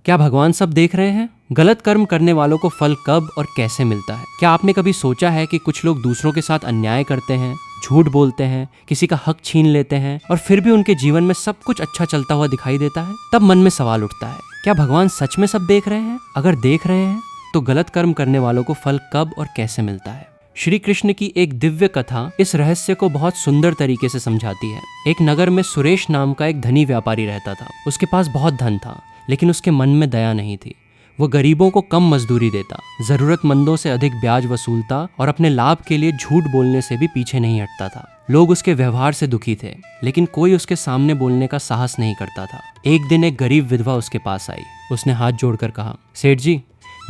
क्या भगवान सब देख रहे हैं? गलत कर्म करने वालों को फल कब और कैसे मिलता है? क्या आपने कभी सोचा है कि कुछ लोग दूसरों के साथ अन्याय करते हैं, झूठ बोलते हैं, किसी का हक छीन लेते हैं और फिर भी उनके जीवन में सब कुछ अच्छा चलता हुआ दिखाई देता है? तब मन में सवाल उठता है, क्या भगवान सच में सब देख रहे हैं? अगर देख रहे हैं तो गलत कर्म करने वालों को फल कब और कैसे मिलता है? श्री कृष्ण की एक दिव्य कथा इस रहस्य को बहुत सुंदर तरीके से समझाती है। एक नगर में सुरेश नाम का एक धनी व्यापारी रहता था। उसके पास बहुत धन था, लेकिन उसके मन में दया नहीं थी। वो गरीबों को कम मजदूरी देता, जरूरतमंदों से अधिक ब्याज वसूलता और अपने लाभ के लिए झूठ बोलने से भी पीछे नहीं हटता था। लोग उसके व्यवहार से दुखी थे, लेकिन कोई उसके सामने बोलने का साहस नहीं करता था। एक दिन एक गरीब विधवा उसके पास आई। उसने हाथ जोड़कर कहा, सेठ जी,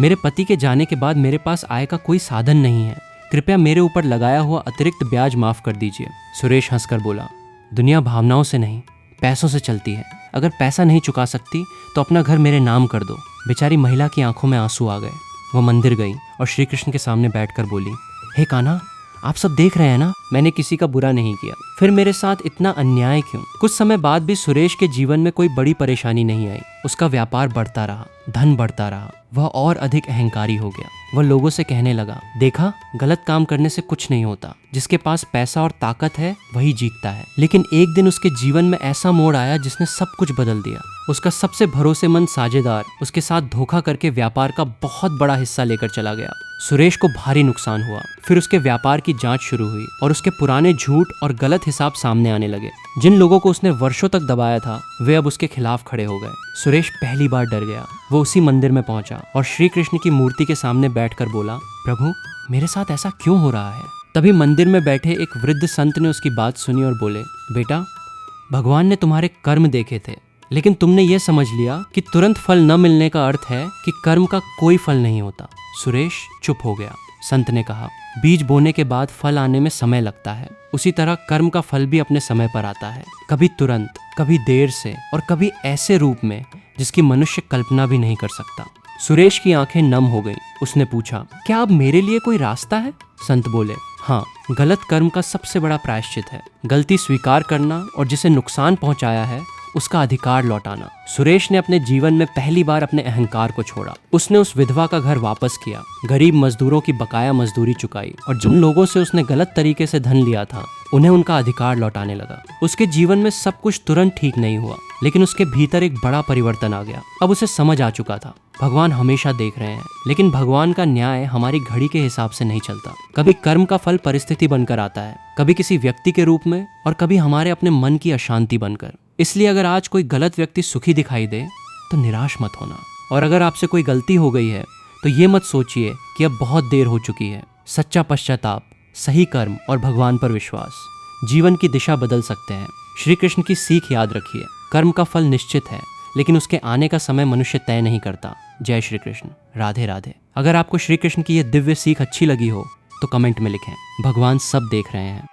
मेरे पति के जाने के बाद मेरे पास आय का कोई साधन नहीं है। कृपया मेरे ऊपर लगाया हुआ अतिरिक्त ब्याज माफ कर दीजिए। सुरेश हंसकर बोला, दुनिया भावनाओं से नहीं, पैसों से चलती है। अगर पैसा नहीं चुका सकती तो अपना घर मेरे नाम कर दो। बेचारी महिला की आंखों में आंसू आ गए। वो मंदिर गई और श्री कृष्ण के सामने बैठकर बोली, हे कान्हा, आप सब देख रहे हैं ना, मैंने किसी का बुरा नहीं किया, फिर मेरे साथ इतना अन्याय क्यों? कुछ समय बाद भी सुरेश के जीवन में कोई बड़ी परेशानी नहीं आई। उसका व्यापार बढ़ता रहा, धन बढ़ता रहा, वह और अधिक अहंकारी हो गया। वह लोगों से कहने लगा, देखा, गलत काम करने से कुछ नहीं होता, जिसके पास पैसा और ताकत है वही जीतता है। लेकिन एक दिन उसके जीवन में ऐसा मोड़ आया जिसने सब कुछ बदल दिया। उसका सबसे भरोसेमंद साझेदार उसके साथ धोखा करके व्यापार का बहुत बड़ा हिस्सा लेकर चला गया। सुरेश को भारी नुकसान हुआ। फिर उसके व्यापार की जांच शुरू हुई और उसके पुराने झूठ और गलत हिसाब सामने आने लगे। जिन लोगों को उसने वर्षों तक दबाया था वे अब उसके खिलाफ खड़े हो गए। सुरेश पहली बार डर गया। वो उसी मंदिर में पहुंचा और श्री कृष्ण की मूर्ति के सामने बैठकर बोला, प्रभु, मेरे साथ ऐसा क्यों हो रहा है? तभी मंदिर में बैठे एक वृद्ध संत ने उसकी बात सुनी और बोले, बेटा, भगवान ने तुम्हारे कर्म देखे थे, लेकिन तुमने ये समझ लिया कि तुरंत फल न मिलने का अर्थ है कि कर्म का कोई फल नहीं होता। सुरेश चुप हो गया। संत ने कहा, बीज बोने के बाद फल आने में समय लगता है, उसी तरह कर्म का फल भी अपने समय पर आता है, कभी तुरंत, कभी देर से और कभी ऐसे रूप में जिसकी मनुष्य कल्पना भी नहीं कर सकता। सुरेश की आंखें नम हो गईं। उसने पूछा, क्या अब मेरे लिए कोई रास्ता है? संत बोले, हाँ, गलत कर्म का सबसे बड़ा प्रायश्चित है गलती स्वीकार करना और जिसे नुकसान पहुंचाया है उसका अधिकार लौटाना। सुरेश ने अपने जीवन में पहली बार अपने अहंकार को छोड़ा। उसने उस विधवा का घर वापस किया, गरीब मजदूरों की बकाया मजदूरी चुकाई और जिन लोगों से उसने गलत तरीके से धन लिया था उन्हें उनका अधिकार लौटाने लगा। उसके जीवन में सब कुछ तुरंत ठीक नहीं हुआ, लेकिन उसके भीतर एक बड़ा परिवर्तन आ गया। अब उसे समझ आ चुका था, भगवान हमेशा देख रहे हैं, लेकिन भगवान का न्याय हमारी घड़ी के हिसाब से नहीं चलता। कभी कर्म का फल परिस्थिति बनकर आता है, कभी किसी व्यक्ति के रूप में और कभी हमारे अपने मन की अशांति बनकर। इसलिए अगर आज कोई गलत व्यक्ति सुखी दिखाई दे तो निराश मत होना, और अगर आपसे कोई गलती हो गई है तो ये मत सोचिए कि अब बहुत देर हो चुकी है। सच्चा पश्चाताप, सही कर्म और भगवान पर विश्वास जीवन की दिशा बदल सकते हैं। श्री कृष्ण की सीख याद रखिए, कर्म का फल निश्चित है, लेकिन उसके आने का समय मनुष्य तय नहीं करता। जय श्री कृष्ण। राधे राधे। अगर आपको श्री कृष्ण की यह दिव्य सीख अच्छी लगी हो तो कमेंट में लिखें, भगवान सब देख रहे हैं।